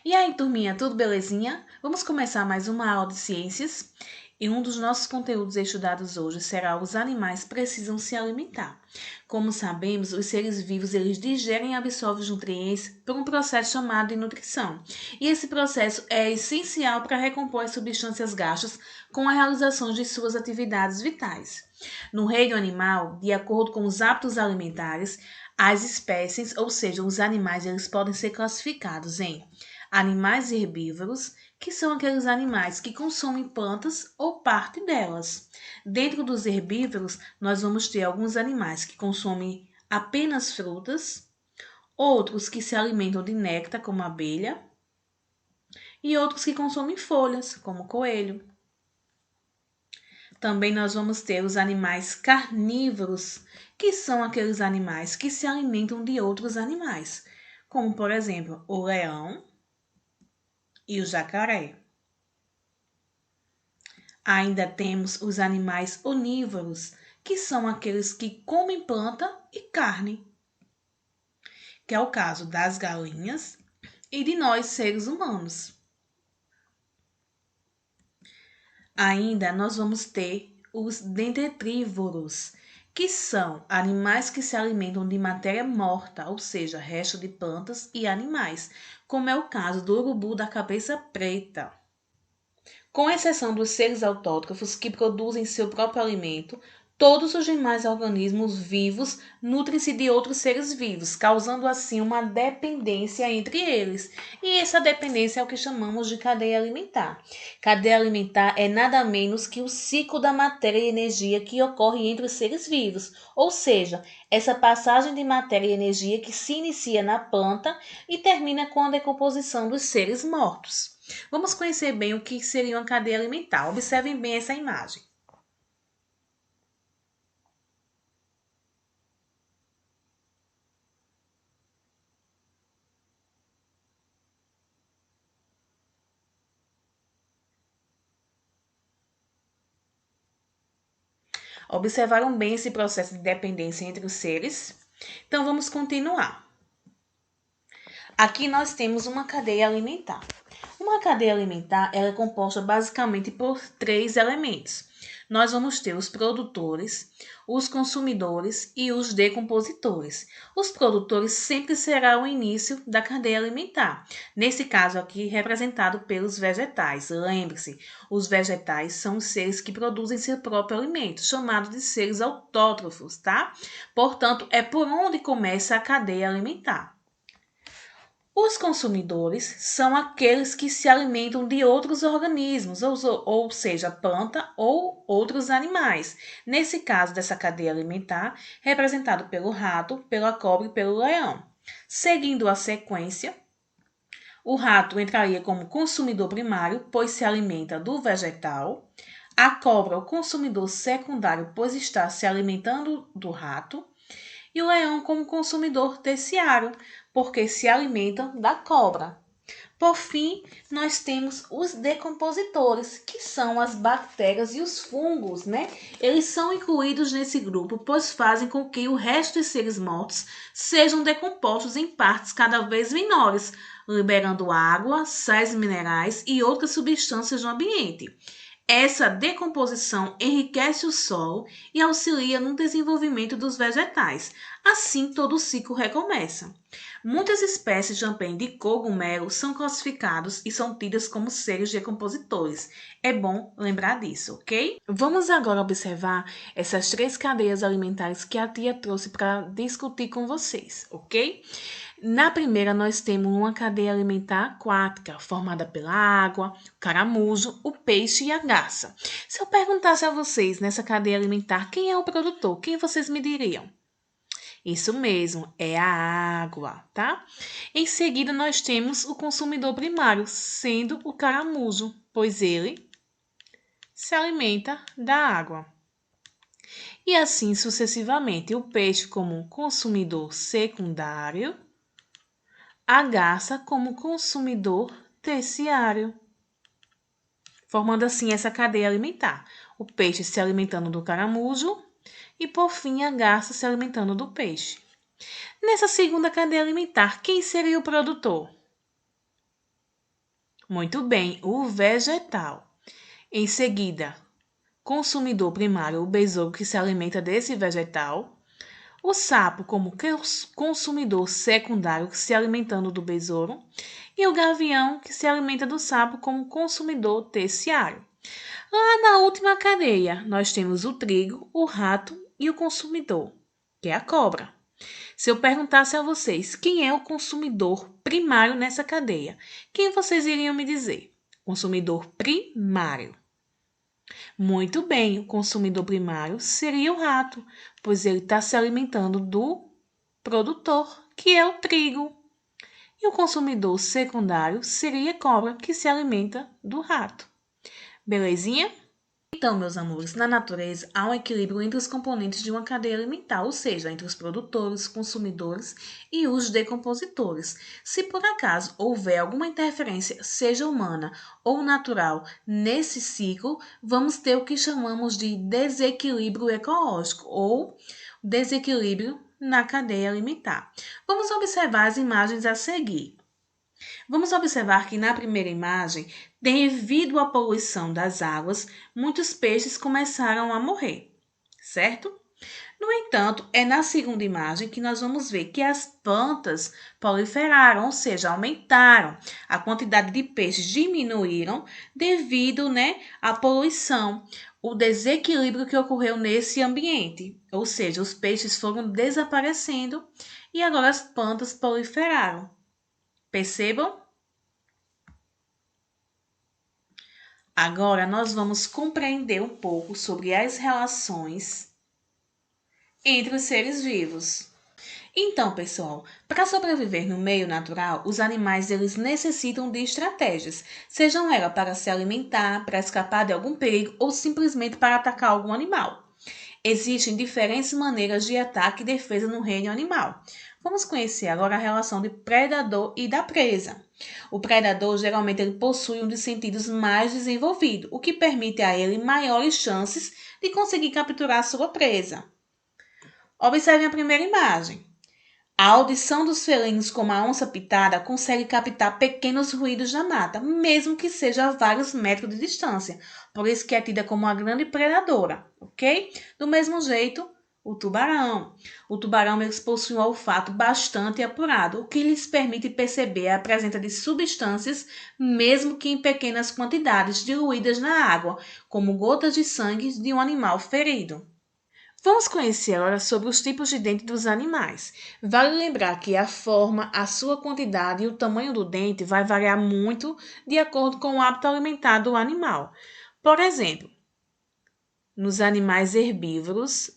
E aí, turminha, tudo belezinha? Vamos começar mais uma aula de ciências. E um dos nossos conteúdos estudados hoje será os animais precisam se alimentar. Como sabemos, os seres vivos eles digerem e absorvem os nutrientes por um processo chamado de nutrição. E esse processo é essencial para recompor as substâncias gastas com a realização de suas atividades vitais. No reino animal, de acordo com os hábitos alimentares, as espécies, ou seja, os animais, eles podem ser classificados em animais herbívoros, que são aqueles animais que consomem plantas ou parte delas. Dentro dos herbívoros, nós vamos ter alguns animais que consomem apenas frutas, outros que se alimentam de néctar, como a abelha, e outros que consomem folhas, como o coelho. Também nós vamos ter os animais carnívoros, que são aqueles animais que se alimentam de outros animais, como por exemplo o leão e o jacaré. Ainda temos os animais onívoros, que são aqueles que comem planta e carne, que é o caso das galinhas e de nós, seres humanos. Ainda nós vamos ter os dentetrívoros, que são animais que se alimentam de matéria morta, ou seja, resto de plantas e animais, como é o caso do urubu da cabeça preta. Com exceção dos seres autótrofos que produzem seu próprio alimento, todos os demais organismos vivos nutrem-se de outros seres vivos, causando assim uma dependência entre eles. E essa dependência é o que chamamos de cadeia alimentar. Cadeia alimentar é nada menos que o ciclo da matéria e energia que ocorre entre os seres vivos, ou seja, essa passagem de matéria e energia que se inicia na planta e termina com a decomposição dos seres mortos. Vamos conhecer bem o que seria uma cadeia alimentar. Observem bem essa imagem. Observaram bem esse processo de dependência entre os seres? Então vamos continuar. Aqui nós temos uma cadeia alimentar. Uma cadeia alimentar ela é composta basicamente por três elementos. Nós vamos ter os produtores, os consumidores e os decompositores. Os produtores sempre será o início da cadeia alimentar. Nesse caso aqui, representado pelos vegetais. Lembre-se, os vegetais são os seres que produzem seu próprio alimento, chamados de seres autótrofos, tá? Portanto, é por onde começa a cadeia alimentar. Os consumidores são aqueles que se alimentam de outros organismos, ou seja, planta ou outros animais. Nesse caso dessa cadeia alimentar, representado pelo rato, pela cobra e pelo leão. Seguindo a sequência, o rato entraria como consumidor primário, pois se alimenta do vegetal. A cobra, o consumidor secundário, pois está se alimentando do rato. E o leão como consumidor terciário, porque se alimentam da cobra. Por fim, nós temos os decompositores, que são as bactérias e os fungos, né? Eles são incluídos nesse grupo, pois fazem com que o resto dos seres mortos sejam decompostos em partes cada vez menores, liberando água, sais minerais e outras substâncias no ambiente. Essa decomposição enriquece o solo e auxilia no desenvolvimento dos vegetais. Assim, todo o ciclo recomeça. Muitas espécies também de cogumelos são classificados e são tidas como seres decompositores. É bom lembrar disso, ok? Vamos agora observar essas três cadeias alimentares que a tia trouxe para discutir com vocês, ok? Na primeira, nós temos uma cadeia alimentar aquática, formada pela água, o caramujo, o peixe e a garça. Se eu perguntasse a vocês, nessa cadeia alimentar, quem é o produtor, quem vocês me diriam? Isso mesmo, é a água, tá? Em seguida, nós temos o consumidor primário, sendo o caramujo, pois ele se alimenta da água. E assim sucessivamente, o peixe como consumidor secundário, a garça como consumidor terciário, formando assim essa cadeia alimentar. O peixe se alimentando do caramujo e, por fim, a garça se alimentando do peixe. Nessa segunda cadeia alimentar, quem seria o produtor? Muito bem, o vegetal. Em seguida, consumidor primário, o besouro que se alimenta desse vegetal. O sapo como consumidor secundário, se alimentando do besouro. E o gavião, que se alimenta do sapo como consumidor terciário. Lá na última cadeia, nós temos o trigo, o rato e o consumidor, que é a cobra. Se eu perguntasse a vocês quem é o consumidor primário nessa cadeia, quem vocês iriam me dizer? Consumidor primário. Muito bem, o consumidor primário seria o rato, pois ele está se alimentando do produtor, que é o trigo. E o consumidor secundário seria a cobra, que se alimenta do rato. Belezinha? Então, meus amores, na natureza há um equilíbrio entre os componentes de uma cadeia alimentar, ou seja, entre os produtores, consumidores e os decompositores. Se por acaso houver alguma interferência, seja humana ou natural, nesse ciclo, vamos ter o que chamamos de desequilíbrio ecológico ou desequilíbrio na cadeia alimentar. Vamos observar as imagens a seguir. Vamos observar que na primeira imagem, devido à poluição das águas, muitos peixes começaram a morrer, certo? No entanto, é na segunda imagem que nós vamos ver que as plantas proliferaram, ou seja, aumentaram. A quantidade de peixes diminuíram devido, à poluição, o desequilíbrio que ocorreu nesse ambiente. Ou seja, os peixes foram desaparecendo e agora as plantas proliferaram. Percebam? Agora nós vamos compreender um pouco sobre as relações entre os seres vivos. Então, pessoal, para sobreviver no meio natural, os animais eles necessitam de estratégias, sejam elas para se alimentar, para escapar de algum perigo ou simplesmente para atacar algum animal. Existem diferentes maneiras de ataque e defesa no reino animal. Vamos conhecer agora a relação de predador e da presa. O predador geralmente ele possui um dos sentidos mais desenvolvido, o que permite a ele maiores chances de conseguir capturar sua presa. Observem a primeira imagem. A audição dos felinos, como a onça-pitada, consegue captar pequenos ruídos na mata, mesmo que seja a vários metros de distância. Por isso que é tida como uma grande predadora, ok? Do mesmo jeito, o tubarão. O tubarão eles possui um olfato bastante apurado, o que lhes permite perceber a presença de substâncias, mesmo que em pequenas quantidades, diluídas na água, como gotas de sangue de um animal ferido. Vamos conhecer agora sobre os tipos de dente dos animais. Vale lembrar que a forma, a sua quantidade e o tamanho do dente vai variar muito de acordo com o hábito alimentar do animal. Por exemplo, nos animais herbívoros,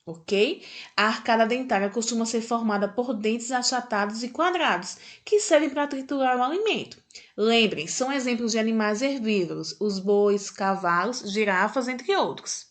ok? A arcada dentária costuma ser formada por dentes achatados e quadrados, que servem para triturar o alimento. Lembrem, são exemplos de animais herbívoros, os bois, cavalos, girafas, entre outros.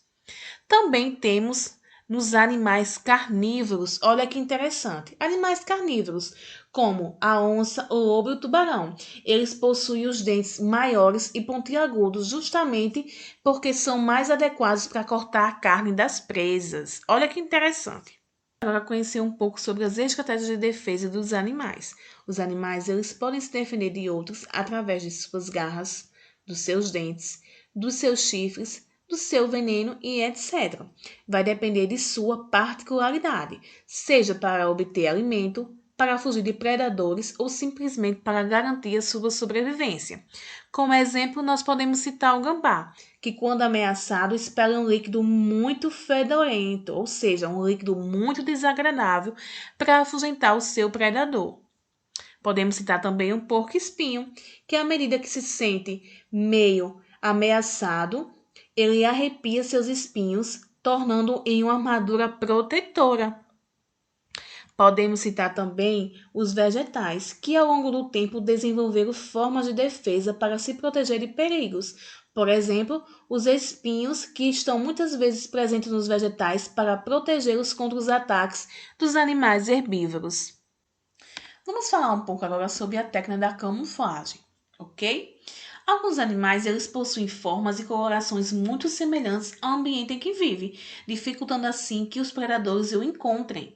Também temos nos animais carnívoros, olha que interessante, animais carnívoros, como a onça, o lobo e o tubarão. Eles possuem os dentes maiores e pontiagudos, justamente porque são mais adequados para cortar a carne das presas. Olha que interessante. Agora conhecer um pouco sobre as estratégias de defesa dos animais. Os animais eles podem se defender de outros através de suas garras, dos seus dentes, dos seus chifres, do seu veneno e etc. Vai depender de sua particularidade, seja para obter alimento, para fugir de predadores ou simplesmente para garantir a sua sobrevivência. Como exemplo, nós podemos citar o gambá, que quando ameaçado espelha um líquido muito fedorento, ou seja, um líquido muito desagradável para afugentar o seu predador. Podemos citar também o porco-espinho, que à medida que se sente meio ameaçado, ele arrepia seus espinhos, tornando-o em uma armadura protetora. Podemos citar também os vegetais, que ao longo do tempo desenvolveram formas de defesa para se proteger de perigos. Por exemplo, os espinhos, que estão muitas vezes presentes nos vegetais para protegê-los contra os ataques dos animais herbívoros. Vamos falar um pouco agora sobre a técnica da camuflagem, ok? Alguns animais eles possuem formas e colorações muito semelhantes ao ambiente em que vive, dificultando assim que os predadores o encontrem.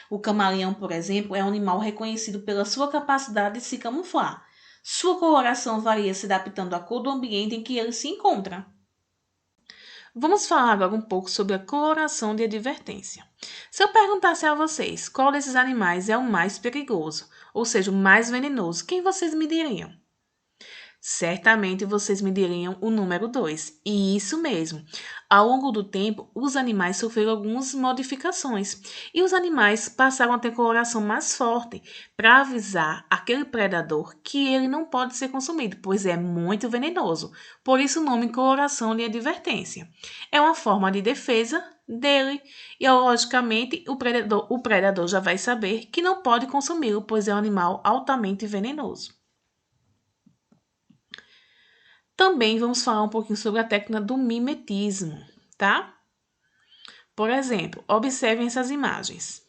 O camaleão, por exemplo, é um animal reconhecido pela sua capacidade de se camuflar. Sua coloração varia se adaptando à cor do ambiente em que ele se encontra. Vamos falar agora um pouco sobre a coloração de advertência. Se eu perguntasse a vocês qual desses animais é o mais perigoso, ou seja, o mais venenoso, quem vocês me diriam? Certamente vocês me diriam o número 2. E isso mesmo. Ao longo do tempo, os animais sofreram algumas modificações e os animais passaram a ter coloração mais forte para avisar aquele predador que ele não pode ser consumido, pois é muito venenoso. Por isso o nome coloração de advertência. É uma forma de defesa dele e, logicamente, o predador já vai saber que não pode consumi-lo, pois é um animal altamente venenoso. Também vamos falar um pouquinho sobre a técnica do mimetismo, tá? Por exemplo, observem essas imagens.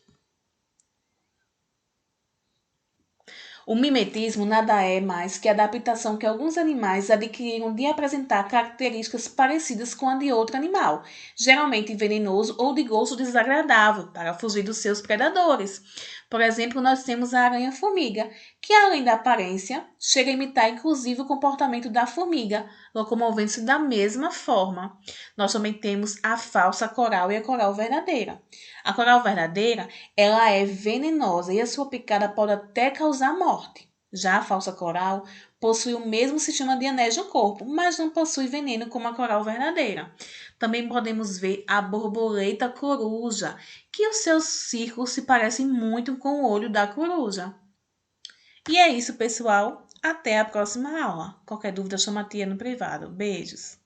O mimetismo nada é mais que a adaptação que alguns animais adquiriram de apresentar características parecidas com a de outro animal, geralmente venenoso ou de gosto desagradável, para fugir dos seus predadores. Por exemplo, nós temos a aranha-formiga, que além da aparência, chega a imitar inclusive o comportamento da formiga, locomovendo-se da mesma forma. Nós também temos a falsa coral e a coral verdadeira. A coral verdadeira, ela é venenosa e a sua picada pode até causar morte. Já a falsa coral possui o mesmo sistema de anéis no corpo, mas não possui veneno como a coral verdadeira. Também podemos ver a borboleta coruja, que os seus círculos se parecem muito com o olho da coruja. E é isso, pessoal. Até a próxima aula. Qualquer dúvida, chama a tia no privado. Beijos!